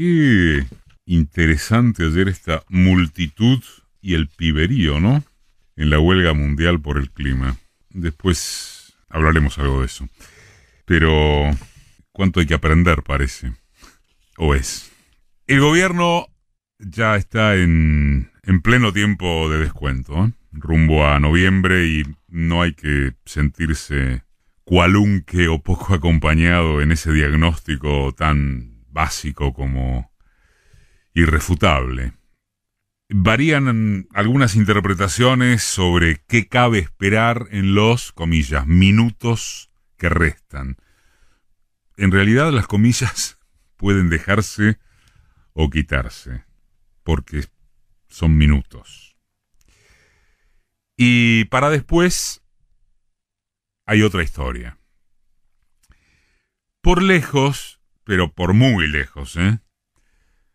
qué interesante ayer esta multitud y el piberío, ¿no? En la huelga mundial por el clima. Después hablaremos algo de eso. Pero cuánto hay que aprender, parece. O es. El gobierno ya está en pleno tiempo de descuento, ¿eh? Rumbo a noviembre, y no hay que sentirse cualunque o poco acompañado en ese diagnóstico tan básico como irrefutable. Varían algunas interpretaciones sobre qué cabe esperar en los, comillas, minutos que restan. En realidad las comillas pueden dejarse o quitarse, porque son minutos. Y para después hay otra historia. Por lejos, pero por muy lejos,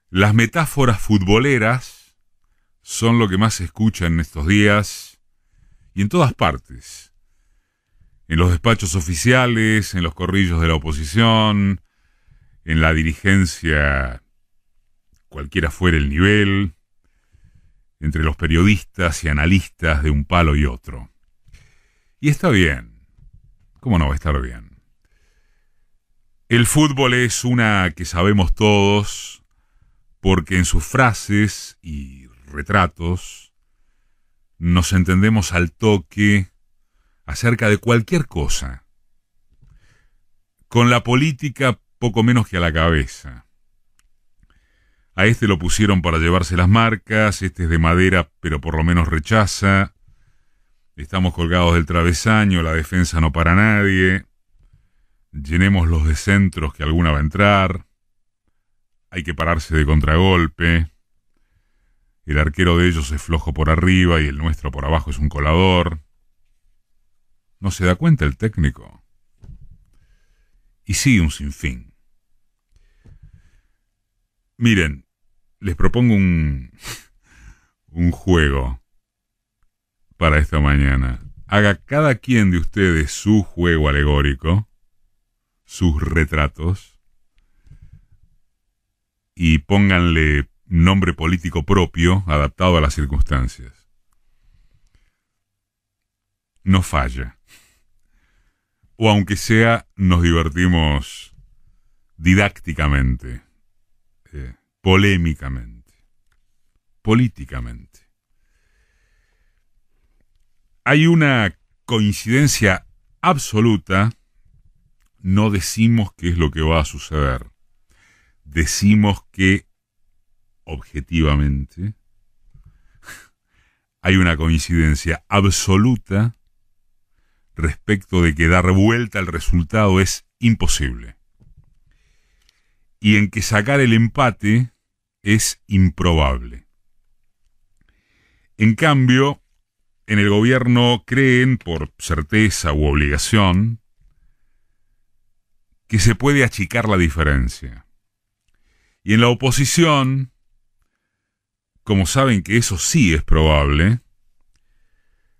las metáforas futboleras son lo que más se escucha en estos días y en todas partes. En los despachos oficiales, en los corrillos de la oposición, en la dirigencia, cualquiera fuera el nivel, entre los periodistas y analistas de un palo y otro. Y está bien. ¿Cómo no va a estar bien? El fútbol es una que sabemos todos, porque en sus frases y retratos nos entendemos al toque acerca de cualquier cosa. Con la política poco menos que a la cabeza. A este lo pusieron para llevarse las marcas, este es de madera pero por lo menos rechaza. Estamos colgados del travesaño, la defensa no para nadie. Llenemos los de centros que alguna va a entrar. Hay que pararse de contragolpe. El arquero de ellos es flojo por arriba y el nuestro por abajo es un colador. ¿No se da cuenta el técnico? Y sigue un sinfín. Miren, les propongo un juego para esta mañana. Haga cada quien de ustedes su juego alegórico, sus retratos, y pónganle nombre político propio adaptado a las circunstancias. No falla. O aunque sea, nos divertimos didácticamente, polémicamente, políticamente. Hay una coincidencia absoluta. No decimos qué es lo que va a suceder. Decimos que, objetivamente, hay una coincidencia absoluta respecto de que dar vuelta al resultado es imposible. Y en que sacar el empate es improbable. En cambio, en el gobierno creen, por certeza u obligación, que se puede achicar la diferencia. Y en la oposición, como saben que eso sí es probable,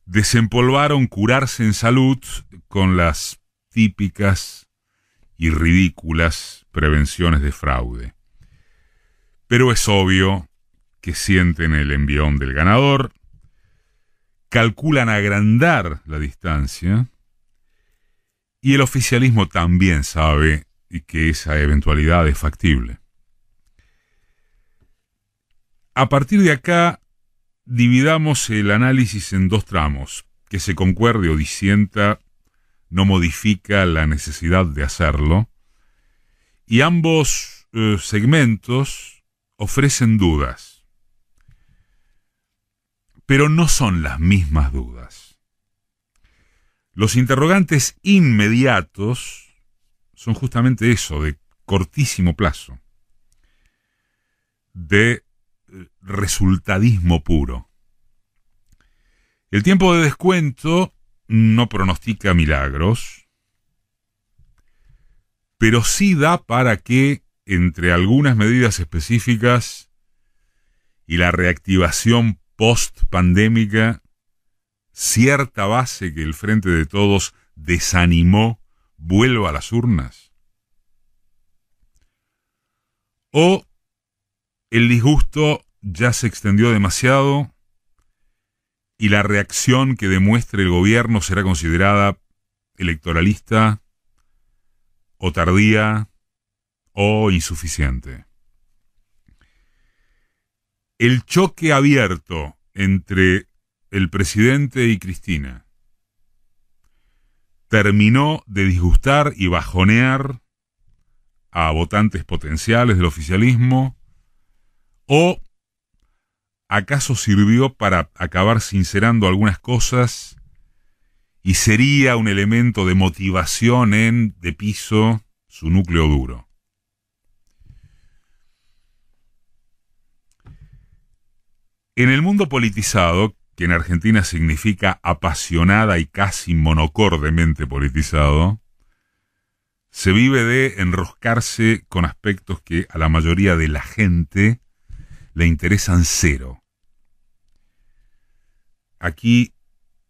desempolvaron curarse en salud con las típicas y ridículas prevenciones de fraude. Pero es obvio que sienten el envión del ganador, calculan agrandar la distancia, y el oficialismo también sabe que esa eventualidad es factible. A partir de acá, dividamos el análisis en dos tramos. Que se concuerde o disienta no modifica la necesidad de hacerlo. Y ambos segmentos ofrecen dudas. Pero no son las mismas dudas. Los interrogantes inmediatos son justamente eso, de cortísimo plazo. De resultadismo puro. El tiempo de descuento no pronostica milagros, pero sí da para que, entre algunas medidas específicas y la reactivación post-pandémica, cierta base que el Frente de Todos desanimó vuelva a las urnas. O el disgusto ya se extendió demasiado y la reacción que demuestre el gobierno será considerada electoralista o tardía o insuficiente. El choque abierto entre el presidente y Cristina terminó de disgustar y bajonear a votantes potenciales del oficialismo, o acaso sirvió para acabar sincerando algunas cosas y sería un elemento de motivación de piso su núcleo duro. En el mundo politizado, que en Argentina significa apasionada y casi monocordemente politizado, se vive de enroscarse con aspectos que a la mayoría de la gente le interesan cero. Aquí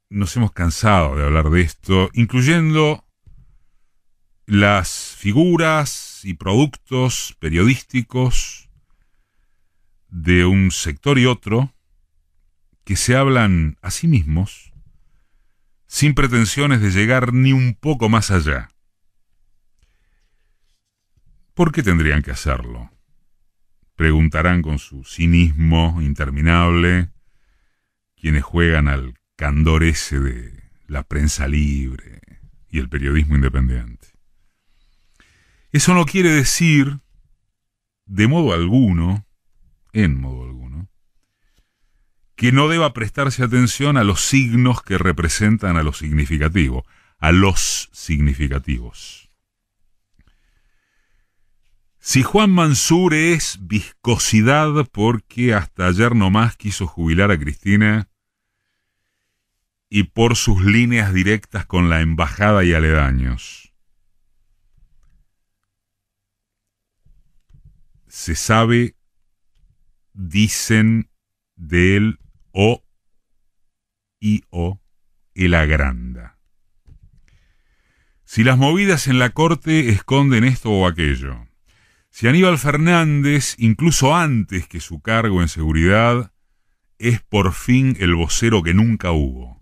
nos hemos cansado de hablar de esto, incluyendo las figuras y productos periodísticos de un sector y otro que se hablan a sí mismos sin pretensiones de llegar ni un poco más allá. ¿Por qué tendrían que hacerlo?, preguntarán con su cinismo interminable quienes juegan al candor ese de la prensa libre y el periodismo independiente. Eso no quiere decir, de modo alguno, en modo alguno, que no deba prestarse atención a los signos que representan a lo significativo, a los significativos. Si Juan Mansur es viscosidad porque hasta ayer nomás quiso jubilar a Cristina y por sus líneas directas con la embajada y aledaños, se sabe, dicen de él el agranda. Si las movidas en la corte esconden esto o aquello, si Aníbal Fernández, incluso antes que su cargo en seguridad, es por fin el vocero que nunca hubo,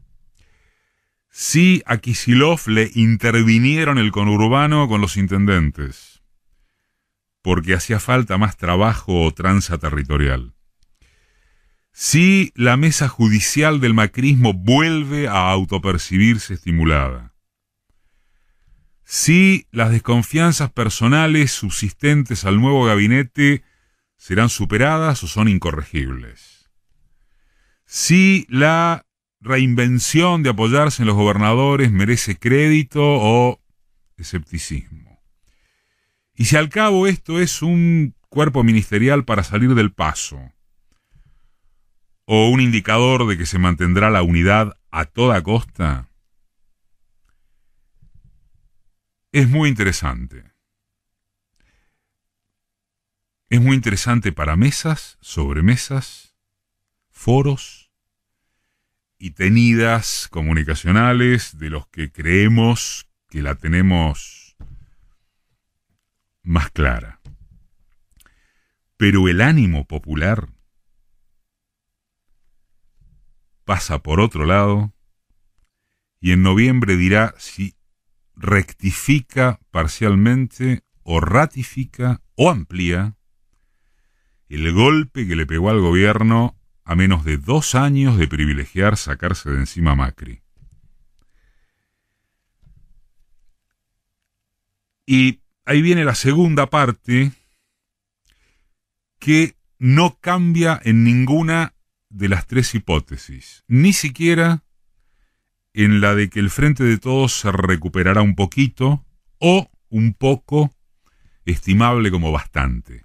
si a Kicillof le intervinieron el conurbano con los intendentes, porque hacía falta más trabajo o tranza territorial, si la mesa judicial del macrismo vuelve a autopercibirse estimulada, si las desconfianzas personales subsistentes al nuevo gabinete serán superadas o son incorregibles, si la reinvención de apoyarse en los gobernadores merece crédito o escepticismo, y si al cabo esto es un cuerpo ministerial para salir del paso, o un indicador de que se mantendrá la unidad a toda costa, es muy interesante. Es muy interesante para mesas, sobremesas, foros y tenidas comunicacionales de los que creemos que la tenemos más clara. Pero el ánimo popular pasa por otro lado y en noviembre dirá si rectifica parcialmente o ratifica o amplía el golpe que le pegó al gobierno a menos de 2 años de privilegiar sacarse de encima a Macri. Y ahí viene la segunda parte, que no cambia en ninguna de las 3 hipótesis, ni siquiera en la de que el Frente de Todos se recuperará un poquito o un poco, estimable como bastante.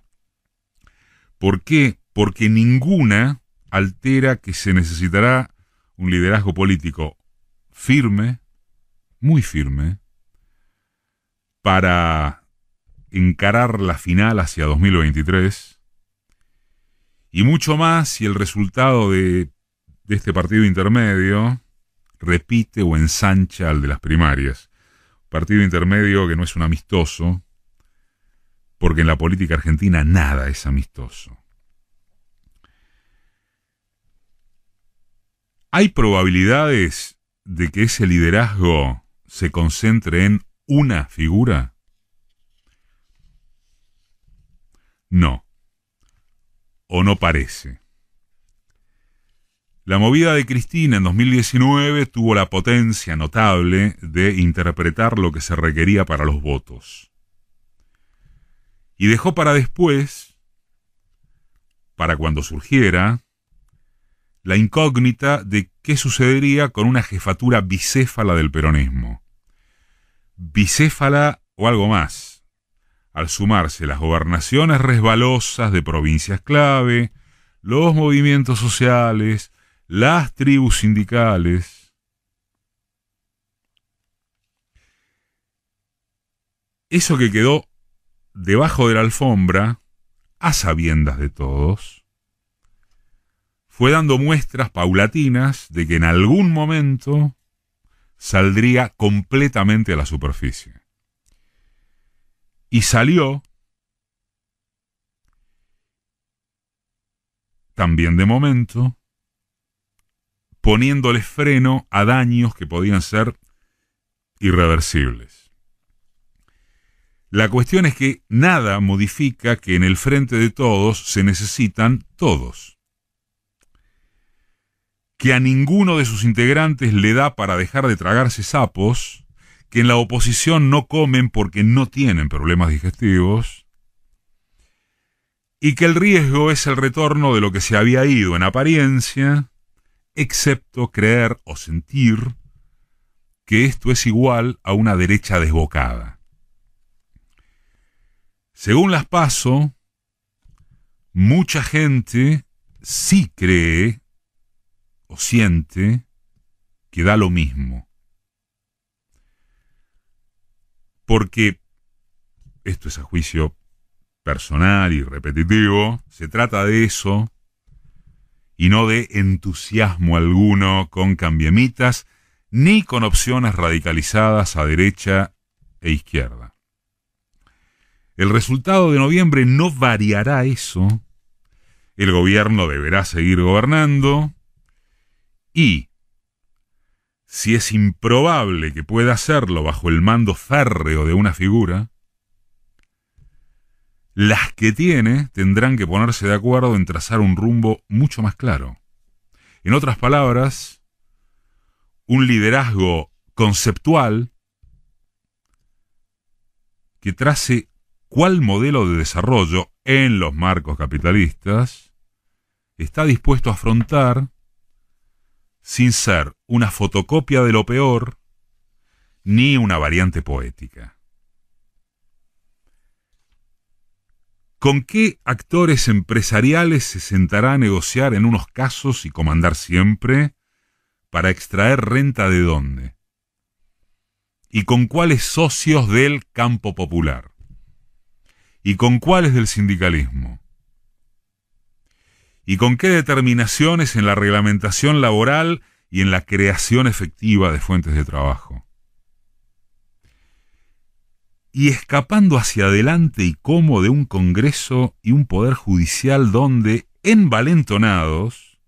¿Por qué? Porque ninguna altera que se necesitará un liderazgo político firme, muy firme, para encarar la final hacia 2023, y mucho más si el resultado de este partido intermedio repite o ensancha al de las primarias. Partido intermedio que no es un amistoso, porque en la política argentina nada es amistoso. ¿Hay probabilidades de que ese liderazgo se concentre en una figura? No, o no parece. La movida de Cristina en 2019 tuvo la potencia notable de interpretar lo que se requería para los votos. Y dejó para después, para cuando surgiera, la incógnita de qué sucedería con una jefatura bicéfala del peronismo. Bicéfala o algo más, al sumarse las gobernaciones resbalosas de provincias clave, los movimientos sociales, las tribus sindicales. Eso que quedó debajo de la alfombra, a sabiendas de todos, fue dando muestras paulatinas de que en algún momento saldría completamente a la superficie. Y salió también de momento, poniéndole freno a daños que podían ser irreversibles. La cuestión es que nada modifica que en el frente de todos se necesitan todos. Que a ninguno de sus integrantes le da para dejar de tragarse sapos, que en la oposición no comen porque no tienen problemas digestivos, y que el riesgo es el retorno de lo que se había ido en apariencia, excepto creer o sentir que esto es igual a una derecha desbocada. Según las PASO, mucha gente sí cree o siente que da lo mismo. Porque, esto es a juicio personal y repetitivo, se trata de eso y no de entusiasmo alguno con cambiemitas ni con opciones radicalizadas a derecha e izquierda. El resultado de noviembre no variará eso. El gobierno deberá seguir gobernando y, si es improbable que pueda hacerlo bajo el mando férreo de una figura, las que tiene tendrán que ponerse de acuerdo en trazar un rumbo mucho más claro. En otras palabras, un liderazgo conceptual que trace cuál modelo de desarrollo en los marcos capitalistas está dispuesto a afrontar sin ser una fotocopia de lo peor ni una variante poética. ¿Con qué actores empresariales se sentará a negociar en unos casos y comandar siempre para extraer renta de dónde? ¿Y con cuáles socios del campo popular? ¿Y con cuáles del sindicalismo? ¿Y con qué determinaciones en la reglamentación laboral y en la creación efectiva de fuentes de trabajo? Y escapando hacia adelante y como de un Congreso y un Poder Judicial donde, envalentonados,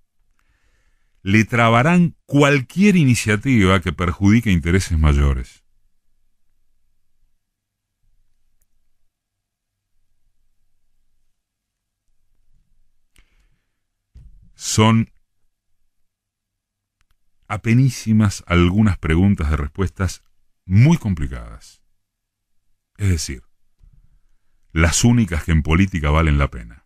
le trabarán cualquier iniciativa que perjudique intereses mayores. Son apenísimas algunas preguntas de respuestas muy complicadas. Es decir, las únicas que en política valen la pena.